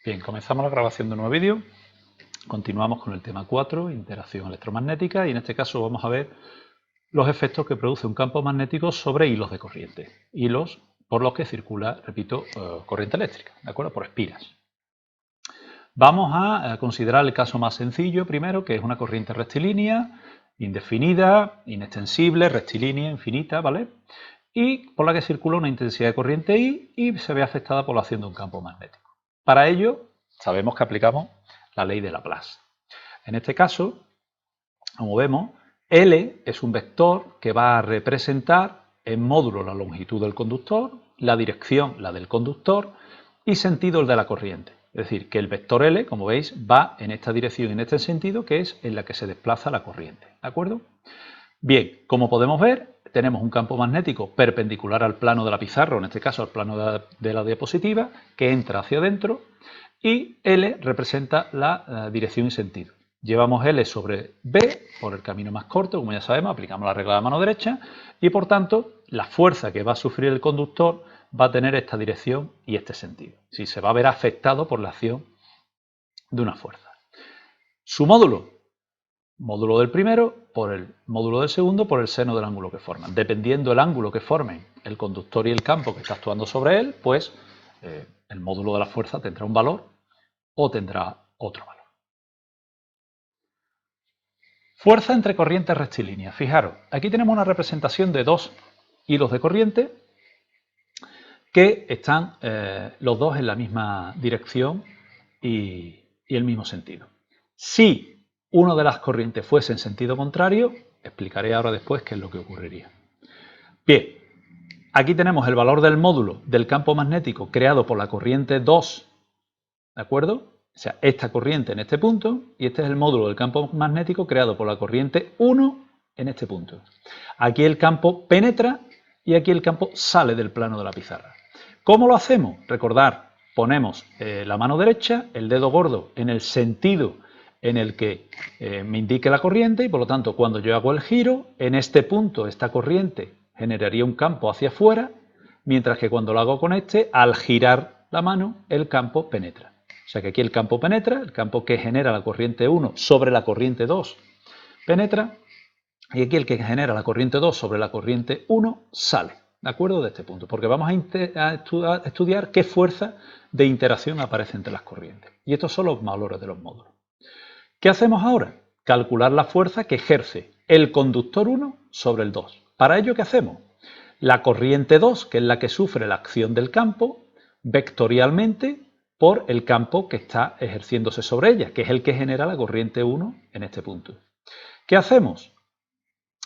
Bien, comenzamos la grabación de un nuevo vídeo. Continuamos con el tema 4, interacción electromagnética, y en este caso vamos a ver los efectos que produce un campo magnético sobre hilos de corriente. Hilos por los que circula, repito, corriente eléctrica, ¿de acuerdo? Por espiras. Vamos a considerar el caso más sencillo primero, que es una corriente rectilínea, indefinida, inextensible, rectilínea, infinita, ¿vale? Y por la que circula una intensidad de corriente I y se ve afectada por la acción de un campo magnético. Para ello, sabemos que aplicamos la ley de Laplace. En este caso, como vemos, L es un vector que va a representar en módulo la longitud del conductor, la dirección, la del conductor, y sentido el de la corriente. Es decir, que el vector L, como veis, va en esta dirección y en este sentido, que es en la que se desplaza la corriente. ¿De acuerdo? Bien, como podemos ver, tenemos un campo magnético perpendicular al plano de la pizarra, o en este caso al plano de la diapositiva, que entra hacia adentro, y L representa la dirección y sentido. Llevamos L sobre B por el camino más corto, como ya sabemos, aplicamos la regla de la mano derecha, y por tanto la fuerza que va a sufrir el conductor va a tener esta dirección y este sentido. Si se va a ver afectado por la acción de una fuerza. Su módulo del primero por el módulo del segundo por el seno del ángulo que forman. Dependiendo del ángulo que formen el conductor y el campo que está actuando sobre él, pues el módulo de la fuerza tendrá un valor o tendrá otro valor. Fuerza entre corrientes rectilíneas. Fijaros, aquí tenemos una representación de dos hilos de corriente que están los dos en la misma dirección y el mismo sentido. Si una de las corrientes fuese en sentido contrario, explicaré ahora después qué es lo que ocurriría. Bien, aquí tenemos el valor del módulo del campo magnético creado por la corriente 2, ¿de acuerdo? O sea, esta corriente en este punto, y este es el módulo del campo magnético creado por la corriente 1 en este punto. Aquí el campo penetra y aquí el campo sale del plano de la pizarra. ¿Cómo lo hacemos? Recordar, ponemos la mano derecha, el dedo gordo en el sentido en el que me indique la corriente, y por lo tanto cuando yo hago el giro, en este punto esta corriente generaría un campo hacia afuera, mientras que cuando lo hago con este, al girar la mano, el campo penetra. O sea que aquí el campo penetra, el campo que genera la corriente 1 sobre la corriente 2 penetra, y aquí el que genera la corriente 2 sobre la corriente 1 sale, ¿de acuerdo? De este punto, porque vamos a estudiar qué fuerza de interacción aparece entre las corrientes. Y estos son los valores de los módulos. ¿Qué hacemos ahora? Calcular la fuerza que ejerce el conductor 1 sobre el 2. ¿Para ello qué hacemos? La corriente 2, que es la que sufre la acción del campo, vectorialmente por el campo que está ejerciéndose sobre ella, que es el que genera la corriente 1 en este punto. ¿Qué hacemos?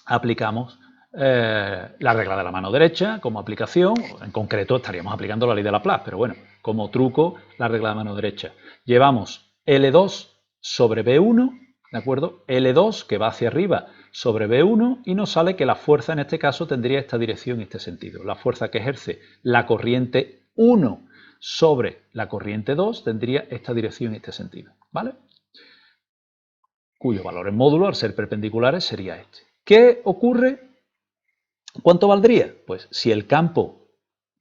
Aplicamos la regla de la mano derecha como aplicación, en concreto estaríamos aplicando la ley de Laplace, pero bueno, como truco la regla de la mano derecha. Llevamos L2 sobre B1, ¿de acuerdo? L2 que va hacia arriba sobre B1 y nos sale que la fuerza en este caso tendría esta dirección y este sentido. La fuerza que ejerce la corriente 1 sobre la corriente 2 tendría esta dirección y este sentido, ¿vale? Cuyo valor en módulo, al ser perpendiculares, sería este. ¿Qué ocurre? ¿Cuánto valdría? Pues si el campo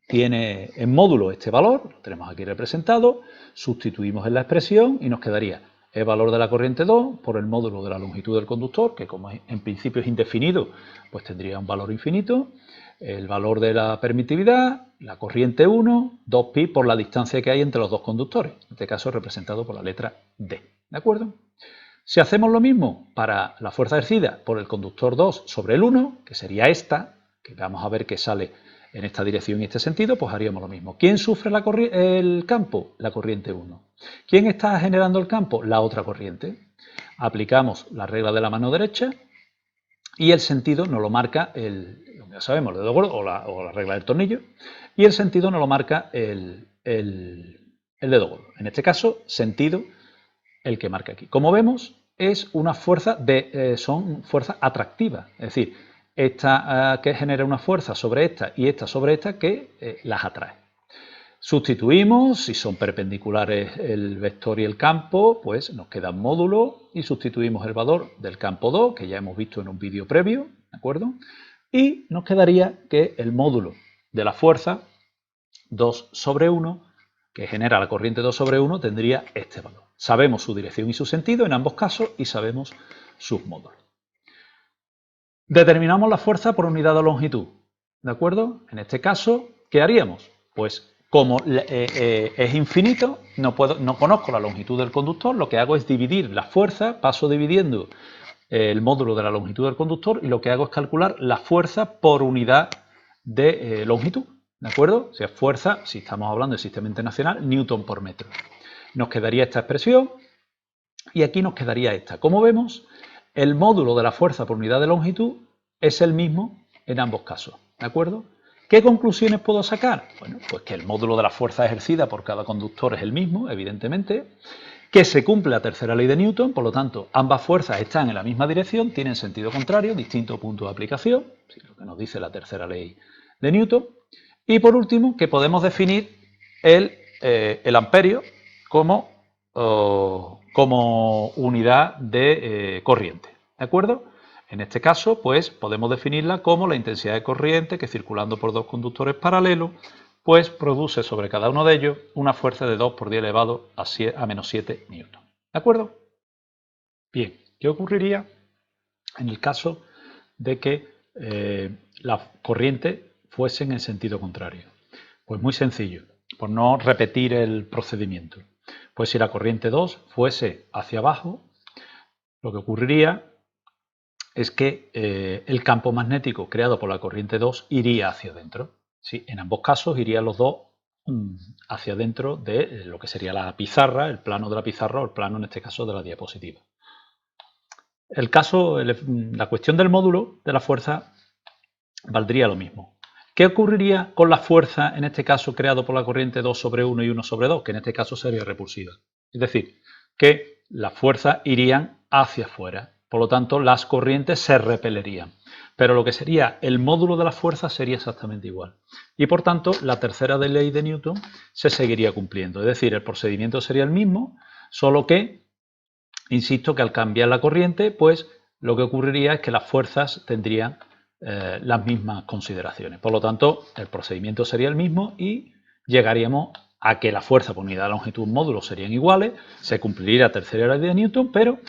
tiene en módulo este valor, lo tenemos aquí representado, sustituimos en la expresión y nos quedaría el valor de la corriente 2 por el módulo de la longitud del conductor, que como en principio es indefinido, pues tendría un valor infinito, el valor de la permitividad, la corriente 1, 2pi por la distancia que hay entre los dos conductores, en este caso representado por la letra D, ¿de acuerdo? Si hacemos lo mismo para la fuerza ejercida por el conductor 2 sobre el 1, que sería esta, que vamos a ver que sale en esta dirección y este sentido, pues haríamos lo mismo. ¿Quién sufre el campo? La corriente 1. ¿Quién está generando el campo? La otra corriente. Aplicamos la regla de la mano derecha y el sentido nos lo marca ya sabemos, el dedo gordo o la regla del tornillo, y el sentido nos lo marca el dedo gordo. En este caso, sentido el que marca aquí. Como vemos, es una fuerza son fuerzas atractivas, es decir, esta que genera una fuerza sobre esta y esta sobre esta que las atrae. Sustituimos, si son perpendiculares el vector y el campo, pues nos queda un módulo y sustituimos el valor del campo 2, que ya hemos visto en un vídeo previo, ¿de acuerdo? Y nos quedaría que el módulo de la fuerza, 2 sobre 1, que genera la corriente 2 sobre 1 tendría este valor. Sabemos su dirección y su sentido en ambos casos y sabemos sus módulos. Determinamos la fuerza por unidad de longitud, ¿de acuerdo? En este caso, ¿qué haríamos? Pues como es infinito, no conozco la longitud del conductor, lo que hago es dividir la fuerza, paso dividiendo el módulo de la longitud del conductor y lo que hago es calcular la fuerza por unidad de longitud, ¿de acuerdo? O sea, fuerza, si estamos hablando del sistema internacional, newton por metro. Nos quedaría esta expresión y aquí nos quedaría esta. Como vemos, el módulo de la fuerza por unidad de longitud es el mismo en ambos casos, ¿de acuerdo? ¿Qué conclusiones puedo sacar? Bueno, pues que el módulo de la fuerza ejercida por cada conductor es el mismo, evidentemente, que se cumple la tercera ley de Newton, por lo tanto, ambas fuerzas están en la misma dirección, tienen sentido contrario, distinto punto de aplicación, lo que nos dice la tercera ley de Newton. Y por último, que podemos definir el amperio como unidad de corriente, ¿de acuerdo? En este caso, pues podemos definirla como la intensidad de corriente que circulando por dos conductores paralelos, pues produce sobre cada uno de ellos una fuerza de 2 por 10 elevado a menos 7 newton. ¿De acuerdo? Bien, ¿qué ocurriría en el caso de que la corriente fuese en el sentido contrario? Pues muy sencillo, por no repetir el procedimiento. Pues si la corriente 2 fuese hacia abajo, lo que ocurriría es que el campo magnético creado por la corriente 2 iría hacia adentro. ¿Sí? En ambos casos irían los dos hacia adentro de lo que sería la pizarra, el plano de la pizarra o el plano en este caso de la diapositiva. La cuestión del módulo de la fuerza valdría lo mismo. ¿Qué ocurriría con la fuerza, en este caso, creado por la corriente 2 sobre 1 y 1 sobre 2? Que en este caso sería repulsiva. Es decir, que las fuerzas irían hacia afuera. Por lo tanto, las corrientes se repelerían. Pero lo que sería el módulo de la fuerza sería exactamente igual. Y por tanto, la tercera ley de Newton se seguiría cumpliendo. Es decir, el procedimiento sería el mismo, solo que, insisto, que al cambiar la corriente, pues lo que ocurriría es que las fuerzas tendrían las mismas consideraciones. Por lo tanto, el procedimiento sería el mismo y llegaríamos a que la fuerza por unidad de longitud módulo serían iguales, se cumpliría la tercera ley de Newton, pero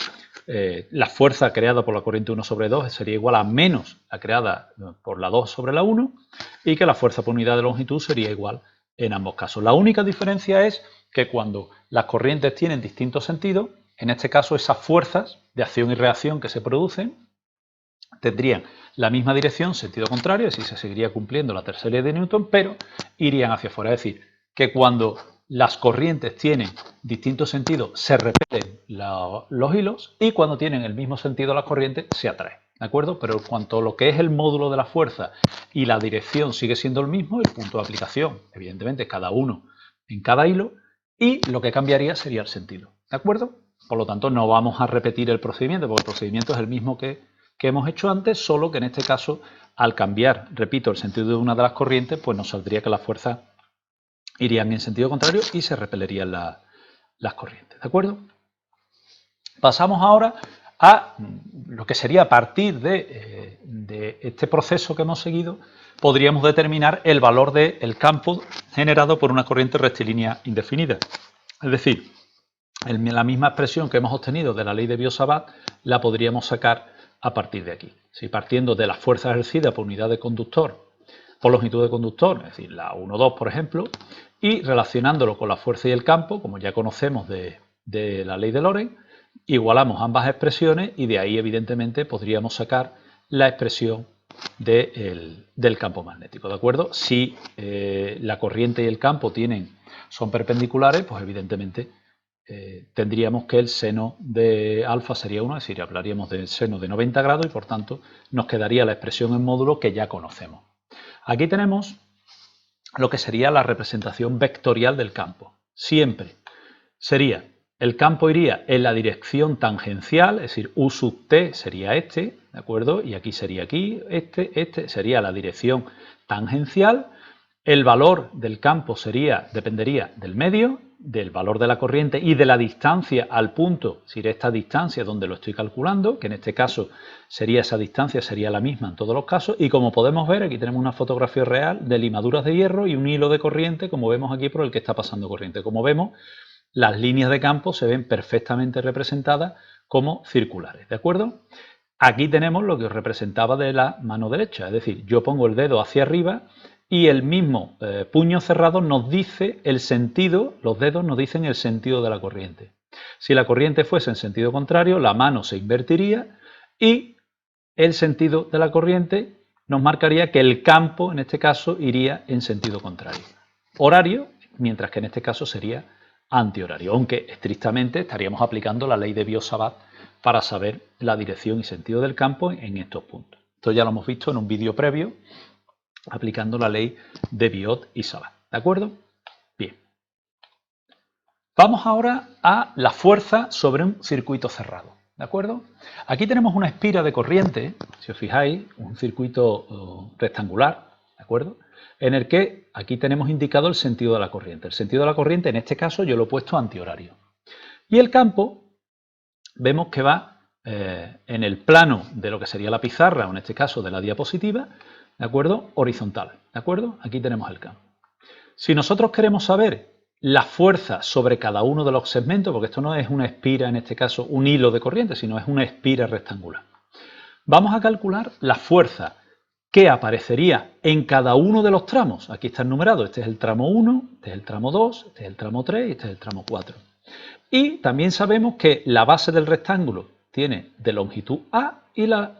la fuerza creada por la corriente 1 sobre 2 sería igual a menos la creada por la 2 sobre la 1 y que la fuerza por unidad de longitud sería igual en ambos casos. La única diferencia es que cuando las corrientes tienen distintos sentidos, en este caso esas fuerzas de acción y reacción que se producen tendrían la misma dirección, sentido contrario, es decir, se seguiría cumpliendo la tercera ley de Newton, pero irían hacia afuera. Es decir, que cuando las corrientes tienen distintos sentidos, se repelen los hilos y cuando tienen el mismo sentido las corrientes, se atraen. ¿De acuerdo? Pero en cuanto a lo que es el módulo de la fuerza y la dirección sigue siendo el mismo, el punto de aplicación, evidentemente, cada uno en cada hilo, y lo que cambiaría sería el sentido. ¿De acuerdo? Por lo tanto, no vamos a repetir el procedimiento, porque el procedimiento es el mismo que hemos hecho antes, solo que en este caso, al cambiar, repito, el sentido de una de las corrientes, pues nos saldría que las fuerzas irían en sentido contrario y se repelerían las corrientes, ¿de acuerdo? Pasamos ahora a lo que sería a partir de este proceso que hemos seguido, podríamos determinar el valor del campo generado por una corriente rectilínea indefinida. Es decir, la misma expresión que hemos obtenido de la ley de Biot-Savart la podríamos sacar a partir de aquí. Si partiendo de las fuerzas ejercidas por unidad de conductor, por longitud de conductor, es decir, la 1,2 por ejemplo, y relacionándolo con la fuerza y el campo, como ya conocemos de la ley de Lorentz, igualamos ambas expresiones y de ahí evidentemente podríamos sacar la expresión del campo magnético, ¿de acuerdo? Si la corriente y el campo son perpendiculares, pues evidentemente tendríamos que el seno de alfa sería 1, es decir, hablaríamos del seno de 90 grados y por tanto nos quedaría la expresión en módulo que ya conocemos. Aquí tenemos lo que sería la representación vectorial del campo. Siempre sería, el campo iría en la dirección tangencial, es decir, U sub t sería este, ¿de acuerdo? Y aquí sería este sería la dirección tangencial. El valor del campo dependería del medio, del valor de la corriente y de la distancia al punto, es decir, esta distancia donde lo estoy calculando, que en este caso sería esa distancia, sería la misma en todos los casos, y como podemos ver, aquí tenemos una fotografía real de limaduras de hierro y un hilo de corriente, como vemos aquí, por el que está pasando corriente. Como vemos, las líneas de campo se ven perfectamente representadas como circulares, ¿de acuerdo? Aquí tenemos lo que os representaba de la mano derecha, es decir, yo pongo el dedo hacia arriba y el mismo puño cerrado nos dice el sentido, los dedos nos dicen el sentido de la corriente. Si la corriente fuese en sentido contrario, la mano se invertiría y el sentido de la corriente nos marcaría que el campo, en este caso, iría en sentido contrario. Horario, mientras que en este caso sería antihorario, aunque estrictamente estaríamos aplicando la ley de Biot-Savart para saber la dirección y sentido del campo en estos puntos. Esto ya lo hemos visto en un vídeo previo aplicando la ley de Biot y Savart, ¿de acuerdo? Bien. Vamos ahora a la fuerza sobre un circuito cerrado, ¿de acuerdo? Aquí tenemos una espira de corriente, si os fijáis, un circuito rectangular, ¿de acuerdo? En el que aquí tenemos indicado el sentido de la corriente. El sentido de la corriente, en este caso, yo lo he puesto antihorario. Y el campo, vemos que va en el plano de lo que sería la pizarra, o en este caso de la diapositiva, ¿de acuerdo? Horizontal, ¿de acuerdo? Aquí tenemos el campo. Si nosotros queremos saber la fuerza sobre cada uno de los segmentos, porque esto no es una espira, en este caso un hilo de corriente, sino es una espira rectangular, vamos a calcular la fuerza que aparecería en cada uno de los tramos. Aquí está enumerado, este es el tramo 1, este es el tramo 2, este es el tramo 3 y este es el tramo 4. Y también sabemos que la base del rectángulo tiene de longitud A y la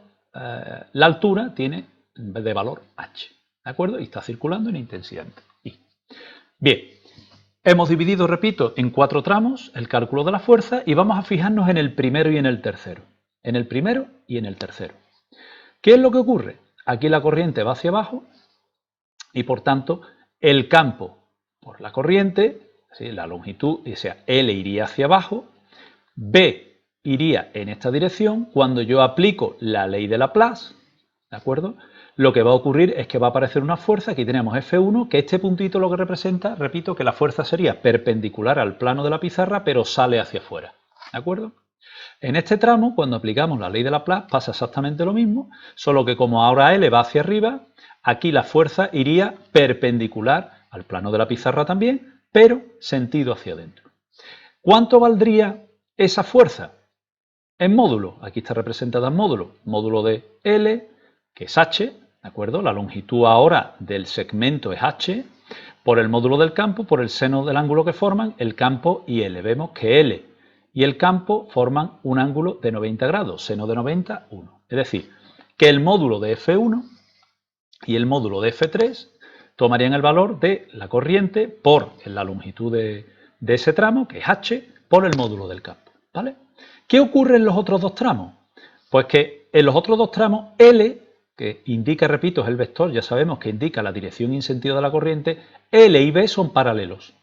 altura tiene de valor H, ¿de acuerdo? Y está circulando en intensidad I. Bien, hemos dividido, repito, en 4 tramos el cálculo de la fuerza y vamos a fijarnos en el primero y en el tercero. En el primero y en el tercero. ¿Qué es lo que ocurre? Aquí la corriente va hacia abajo y, por tanto, el campo por la corriente, ¿sí? La longitud, o sea, L iría hacia abajo, B iría en esta dirección. Cuando yo aplico la ley de Laplace, ¿de acuerdo? Lo que va a ocurrir es que va a aparecer una fuerza, aquí tenemos F1, que este puntito lo que representa, repito, que la fuerza sería perpendicular al plano de la pizarra, pero sale hacia afuera, ¿de acuerdo? En este tramo, cuando aplicamos la ley de Laplace, pasa exactamente lo mismo, solo que como ahora L va hacia arriba, aquí la fuerza iría perpendicular al plano de la pizarra también, pero sentido hacia adentro. ¿Cuánto valdría esa fuerza? En módulo, aquí está representada en módulo, módulo de L, que es H, ¿de acuerdo? La longitud ahora del segmento es H, por el módulo del campo, por el seno del ángulo que forman, el campo y L. Vemos que L y el campo forman un ángulo de 90 grados, seno de 90, 1. Es decir, que el módulo de F1 y el módulo de F3 tomarían el valor de la corriente por la longitud de ese tramo, que es H, por el módulo del campo, ¿vale? ¿Qué ocurre en los otros dos tramos? Pues que en los otros dos tramos L, que indica, repito, es el vector, ya sabemos que indica la dirección y sentido de la corriente, L y B son paralelos.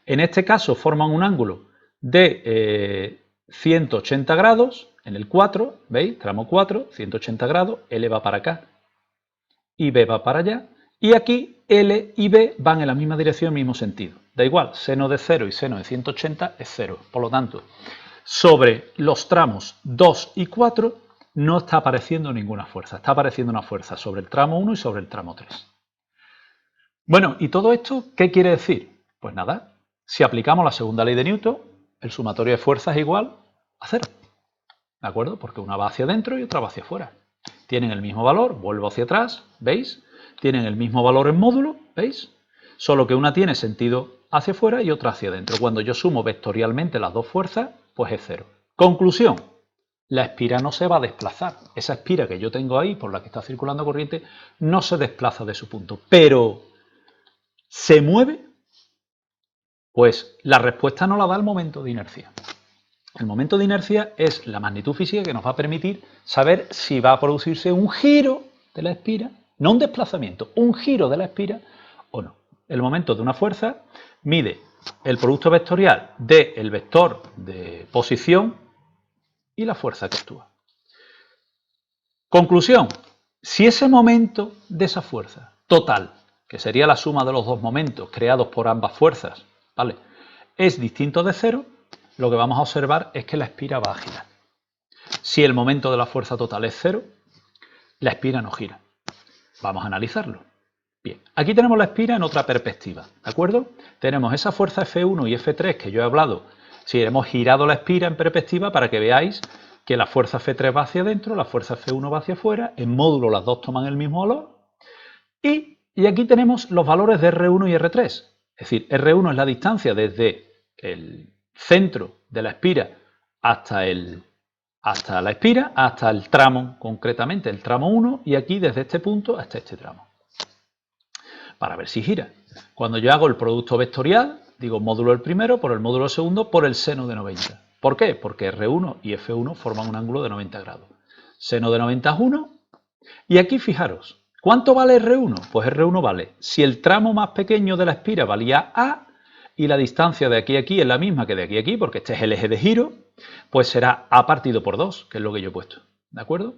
En este caso forman un ángulo de 180 grados en el 4, ¿veis? Tramo 4, 180 grados, L va para acá y B va para allá. Y aquí L y B van en la misma dirección, mismo sentido. Da igual, seno de 0 y seno de 180 es 0. Por lo tanto, sobre los tramos 2 y 4 no está apareciendo ninguna fuerza. Está apareciendo una fuerza sobre el tramo 1 y sobre el tramo 3. Bueno, ¿y todo esto qué quiere decir? Pues nada, si aplicamos la segunda ley de Newton, el sumatorio de fuerzas es igual a 0. ¿De acuerdo? Porque una va hacia adentro y otra va hacia afuera. Tienen el mismo valor, vuelvo hacia atrás, ¿veis? Tienen el mismo valor en módulo, ¿veis? Solo que una tiene sentido hacia afuera y otra hacia adentro. Cuando yo sumo vectorialmente las dos fuerzas, pues es 0. Conclusión, la espira no se va a desplazar. Esa espira que yo tengo ahí, por la que está circulando corriente, no se desplaza de su punto. Pero, ¿se mueve? Pues la respuesta no la da el momento de inercia. El momento de inercia es la magnitud física que nos va a permitir saber si va a producirse un giro de la espira, no un desplazamiento, un giro de la espira o no. El momento de una fuerza mide el producto vectorial del vector de posición y la fuerza que actúa. Conclusión, si ese momento de esa fuerza total, que sería la suma de los dos momentos creados por ambas fuerzas, ¿vale?, es distinto de 0, lo que vamos a observar es que la espira va a girar. Si el momento de la fuerza total es 0, la espira no gira. Vamos a analizarlo. Bien, aquí tenemos la espira en otra perspectiva, ¿de acuerdo? Tenemos esa fuerza F1 y F3 que yo he hablado. Si hemos girado la espira en perspectiva para que veáis que la fuerza F3 va hacia adentro, la fuerza F1 va hacia afuera, en módulo las dos toman el mismo valor. Y aquí tenemos los valores de R1 y R3. Es decir, R1 es la distancia desde el centro de la espira hasta la espira, hasta el tramo, concretamente el tramo 1, y aquí desde este punto hasta este tramo. Para ver si gira. Cuando yo hago el producto vectorial, digo módulo del primero por el módulo del segundo por el seno de 90. ¿Por qué? Porque R1 y F1 forman un ángulo de 90 grados. Seno de 90 es 1. Y aquí fijaros, ¿cuánto vale R1? Pues R1 vale, si el tramo más pequeño de la espira valía A y la distancia de aquí a aquí es la misma que de aquí a aquí, porque este es el eje de giro, pues será A partido por 2, que es lo que yo he puesto. ¿De acuerdo?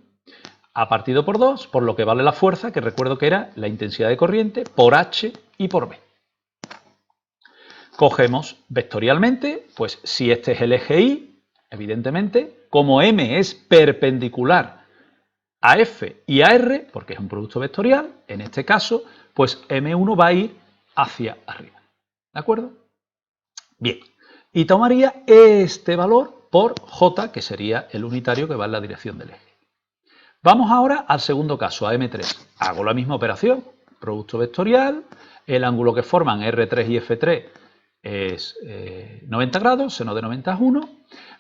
A partido por 2, por lo que vale la fuerza, que recuerdo que era la intensidad de corriente, por H y por B. Cogemos vectorialmente, pues si este es el eje Y, evidentemente, como M es perpendicular a F y a R, porque es un producto vectorial, en este caso, pues M1 va a ir hacia arriba. ¿De acuerdo? Bien. Y tomaría este valor por J, que sería el unitario que va en la dirección del eje. Vamos ahora al segundo caso, a M3. Hago la misma operación, producto vectorial, el ángulo que forman R3 y F3 es 90 grados, seno de 90 es 1.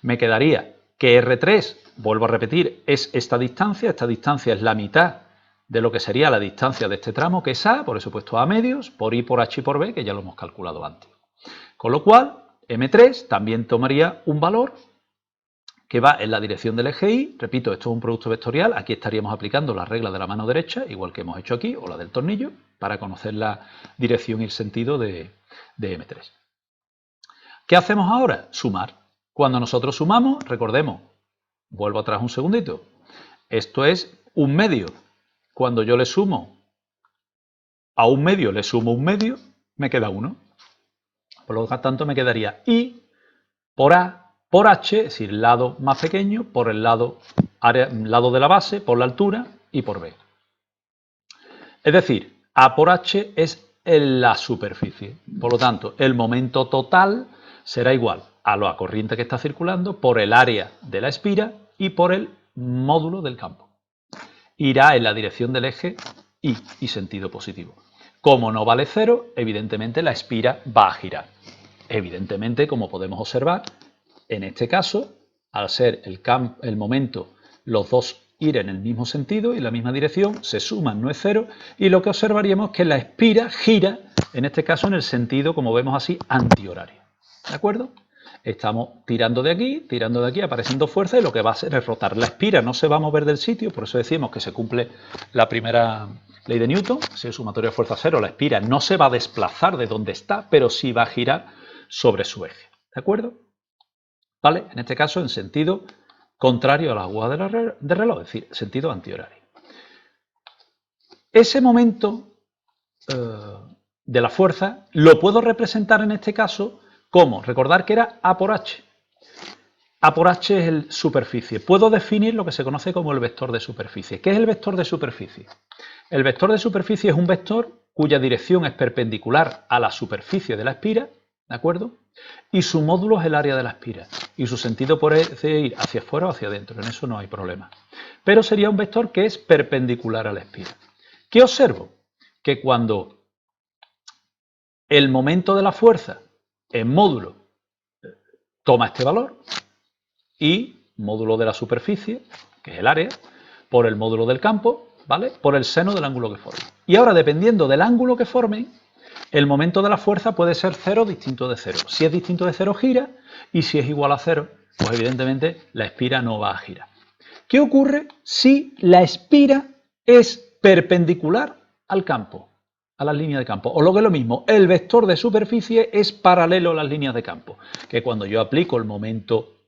Me quedaría que R3, vuelvo a repetir, es esta distancia es la mitad de lo que sería la distancia de este tramo, que es A, por eso he puesto A medios, por I, por H y por B, que ya lo hemos calculado antes. Con lo cual, M3 también tomaría un valor que va en la dirección del eje Y. Repito, esto es un producto vectorial. Aquí estaríamos aplicando la regla de la mano derecha, igual que hemos hecho aquí, o la del tornillo, para conocer la dirección y el sentido de M3. ¿Qué hacemos ahora? Sumar. Cuando nosotros sumamos, recordemos, vuelvo atrás un segundito, esto es un medio. Cuando yo le sumo a un medio, le sumo un medio, me queda 1. Por lo tanto, me quedaría I por A por H, es decir, el lado más pequeño, por el lado de la base, por la altura y por B. Es decir, A por H es en la superficie. Por lo tanto, el momento total será igual a la corriente que está circulando por el área de la espira y por el módulo del campo. Irá en la dirección del eje y sentido positivo. Como no vale 0, evidentemente la espira va a girar. Evidentemente, como podemos observar, en este caso, al ser el momento, los dos ir en el mismo sentido y en la misma dirección, se suman, no es 0, y lo que observaríamos es que la espira gira, en este caso en el sentido, como vemos así, antihorario. ¿De acuerdo? Estamos tirando de aquí, apareciendo fuerza, y lo que va a hacer es rotar. La espira no se va a mover del sitio, por eso decimos que se cumple la primera ley de Newton, si el sumatorio de fuerza 0, la espira no se va a desplazar de donde está, pero sí va a girar sobre su eje. ¿De acuerdo? ¿Vale? En este caso, en sentido contrario a la aguja de reloj, es decir, sentido antihorario. Ese momento de la fuerza lo puedo representar en este caso como, recordar que era A por H. A por H es el superficie. Puedo definir lo que se conoce como el vector de superficie. ¿Qué es el vector de superficie? El vector de superficie es un vector cuya dirección es perpendicular a la superficie de la espira, ¿de acuerdo? Y su módulo es el área de la espira. Y su sentido puede ir hacia afuera o hacia adentro. En eso no hay problema. Pero sería un vector que es perpendicular a la espira. ¿Qué observo? Que cuando el momento de la fuerza en módulo toma este valor y módulo de la superficie, que es el área, por el módulo del campo, ¿vale? Por el seno del ángulo que forme. Y ahora, dependiendo del ángulo que formen, el momento de la fuerza puede ser 0 distinto de 0. Si es distinto de 0, gira, y si es igual a 0, pues evidentemente la espira no va a girar. ¿Qué ocurre si la espira es perpendicular al campo, a las líneas de campo? O lo que es lo mismo, el vector de superficie es paralelo a las líneas de campo, que cuando yo aplico el momento,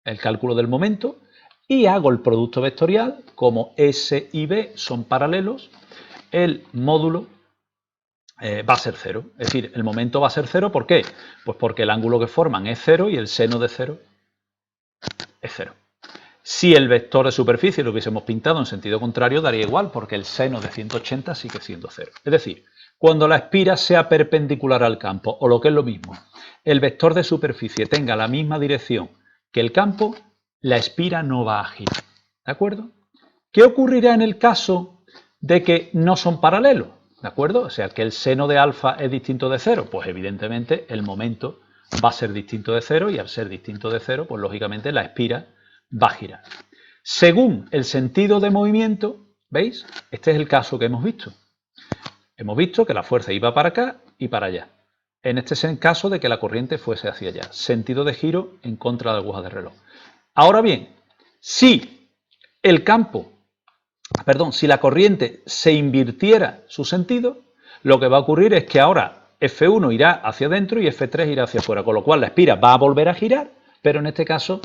el cálculo del momento, y hago el producto vectorial, como S y B son paralelos, el módulo va a ser cero. Es decir, el momento va a ser cero, ¿por qué? Pues porque el ángulo que forman es cero y el seno de cero es cero. Si el vector de superficie lo hubiésemos pintado en sentido contrario, daría igual, porque el seno de 180 sigue siendo cero. Es decir, cuando la espira sea perpendicular al campo, o lo que es lo mismo, el vector de superficie tenga la misma dirección que el campo, la espira no va a girar. ¿De acuerdo? ¿Qué ocurrirá en el caso de que no son paralelos? ¿De acuerdo? O sea, que el seno de alfa es distinto de cero. Pues evidentemente el momento va a ser distinto de cero y al ser distinto de cero, pues lógicamente la espira va a girar. Según el sentido de movimiento, ¿veis? Este es el caso que hemos visto. Hemos visto que la fuerza iba para acá y para allá. En este es el caso de que la corriente fuese hacia allá. Sentido de giro en contra de la aguja de reloj. Ahora bien, si el campo, si la corriente se invirtiera su sentido, lo que va a ocurrir es que ahora F1 irá hacia adentro y F3 irá hacia afuera, con lo cual la espira va a volver a girar, pero en este caso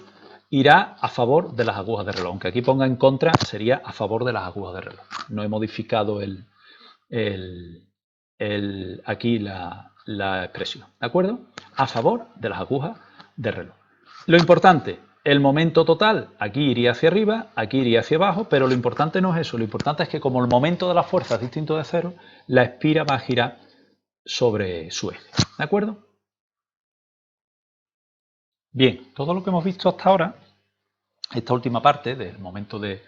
irá a favor de las agujas de reloj. Aunque aquí ponga en contra, sería a favor de las agujas de reloj. No he modificado aquí la expresión, ¿de acuerdo? A favor de las agujas de reloj. Lo importante, el momento total, aquí iría hacia arriba, aquí iría hacia abajo, pero lo importante no es eso, lo importante es que como el momento de la fuerza es distinto de cero, la espira va a girar sobre su eje, ¿de acuerdo? Bien, todo lo que hemos visto hasta ahora, esta última parte del momento de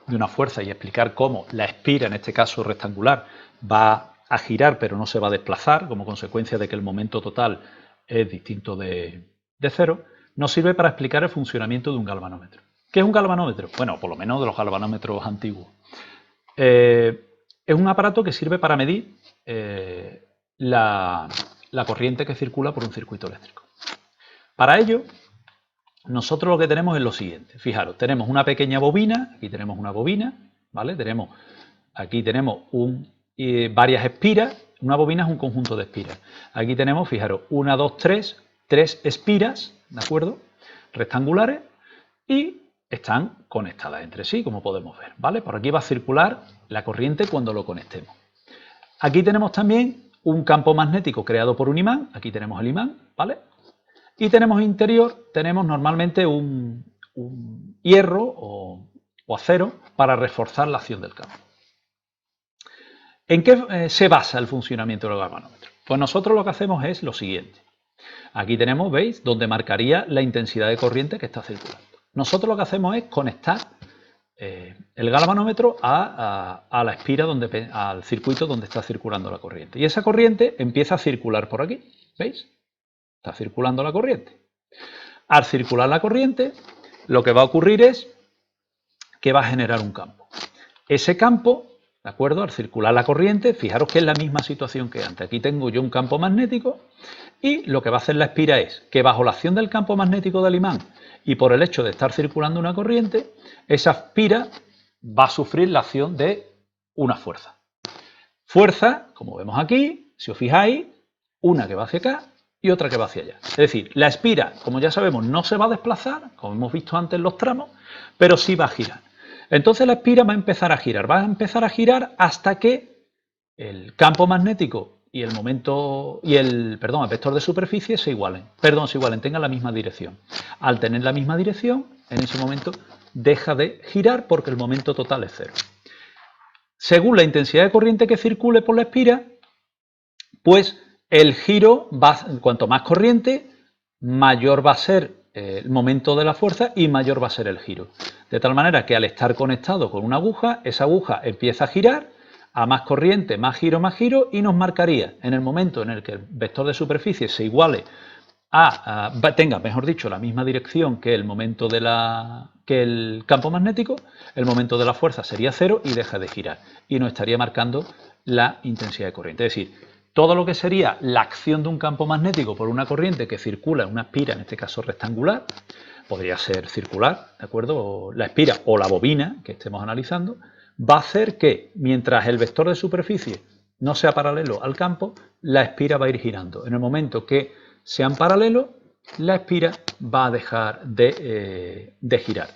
una fuerza y explicar cómo la espira, en este caso rectangular, va a girar pero no se va a desplazar como consecuencia de que el momento total es distinto de cero, nos sirve para explicar el funcionamiento de un galvanómetro. ¿Qué es un galvanómetro? Bueno, por lo menos de los galvanómetros antiguos. Es un aparato que sirve para medir la corriente que circula por un circuito eléctrico. Para ello, nosotros lo que tenemos es lo siguiente. Fijaros, tenemos una pequeña bobina, aquí tenemos una bobina, ¿vale? Aquí tenemos varias espiras. Una bobina es un conjunto de espiras. Aquí tenemos, fijaros, 1, 2, 3, 3 espiras, ¿de acuerdo? Rectangulares y están conectadas entre sí, como podemos ver, ¿vale? Por aquí va a circular la corriente cuando lo conectemos. Aquí tenemos también un campo magnético creado por un imán. Aquí tenemos el imán, ¿vale? Y tenemos interior, tenemos normalmente un hierro o acero para reforzar la acción del campo. ¿En qué se basa el funcionamiento del galvanómetro? Pues nosotros lo que hacemos es lo siguiente. Aquí tenemos, ¿veis?, donde marcaría la intensidad de corriente que está circulando. Nosotros lo que hacemos es conectar el galvanómetro a la espira, al circuito donde está circulando la corriente. Y esa corriente empieza a circular por aquí, ¿veis? Está circulando la corriente. Al circular la corriente, lo que va a ocurrir es que va a generar un campo. Ese campo, ¿de acuerdo? Al circular la corriente, fijaros que es la misma situación que antes. Aquí tengo yo un campo magnético y lo que va a hacer la espira es que bajo la acción del campo magnético del imán y por el hecho de estar circulando una corriente, esa espira va a sufrir la acción de una fuerza. Fuerza, como vemos aquí, si os fijáis, una que va hacia acá y otra que va hacia allá. Es decir, la espira, como ya sabemos, no se va a desplazar, como hemos visto antes en los tramos, pero sí va a girar. Entonces la espira va a empezar a girar hasta que el campo magnético y el vector de superficie se igualen, tengan la misma dirección. Al tener la misma dirección, en ese momento deja de girar porque el momento total es cero. Según la intensidad de corriente que circule por la espira, pues el giro cuanto más corriente, mayor va a ser el momento de la fuerza y mayor va a ser el giro. De tal manera que al estar conectado con una aguja, esa aguja empieza a girar, a más corriente, más giro, y nos marcaría en el momento en el que el vector de superficie se iguale tenga, mejor dicho, la misma dirección que el momento que el campo magnético, el momento de la fuerza sería cero y deja de girar. Y nos estaría marcando la intensidad de corriente. Es decir, todo lo que sería la acción de un campo magnético por una corriente que circula en una espira, en este caso rectangular, podría ser circular, ¿de acuerdo? O la espira o la bobina que estemos analizando, va a hacer que mientras el vector de superficie no sea paralelo al campo, la espira va a ir girando. En el momento que sean paralelos, la espira va a dejar de girar.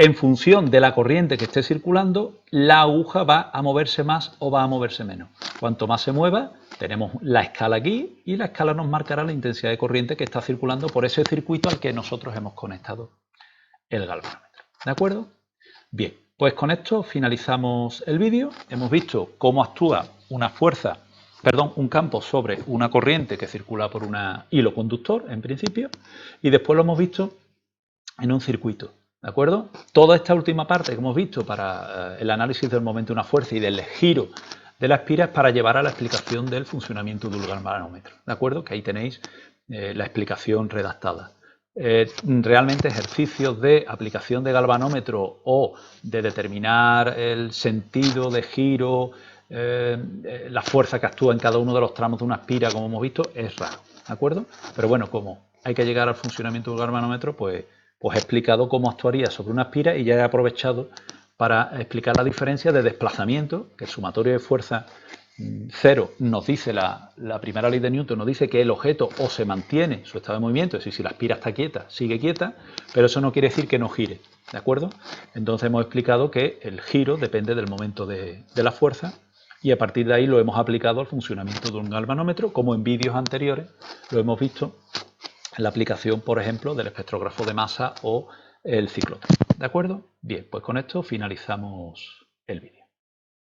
en función de la corriente que esté circulando, la aguja va a moverse más o va a moverse menos. Cuanto más se mueva, tenemos la escala aquí y la escala nos marcará la intensidad de corriente que está circulando por ese circuito al que nosotros hemos conectado el galvanómetro. ¿De acuerdo? Bien, pues con esto finalizamos el vídeo. Hemos visto cómo actúa un campo sobre una corriente que circula por un hilo conductor, en principio, y después lo hemos visto en un circuito. ¿De acuerdo? Toda esta última parte que hemos visto para el análisis del momento de una fuerza y del giro de la espira es para llevar a la explicación del funcionamiento del galvanómetro. ¿De acuerdo? Que ahí tenéis la explicación redactada. Realmente ejercicios de aplicación de galvanómetro o de determinar el sentido de giro, la fuerza que actúa en cada uno de los tramos de una espira, como hemos visto, es raro. ¿De acuerdo? Pero bueno, como hay que llegar al funcionamiento del galvanómetro, pues he explicado cómo actuaría sobre una espira y ya he aprovechado para explicar la diferencia de desplazamiento, que el sumatorio de fuerza cero nos dice, la primera ley de Newton nos dice que el objeto o se mantiene su estado de movimiento, es decir, si la espira está quieta, sigue quieta, pero eso no quiere decir que no gire, ¿de acuerdo? Entonces hemos explicado que el giro depende del momento de la fuerza y a partir de ahí lo hemos aplicado al funcionamiento de un galvanómetro, como en vídeos anteriores lo hemos visto en la aplicación, por ejemplo, del espectrógrafo de masa o el ciclotron. ¿De acuerdo? Bien, pues con esto finalizamos el vídeo.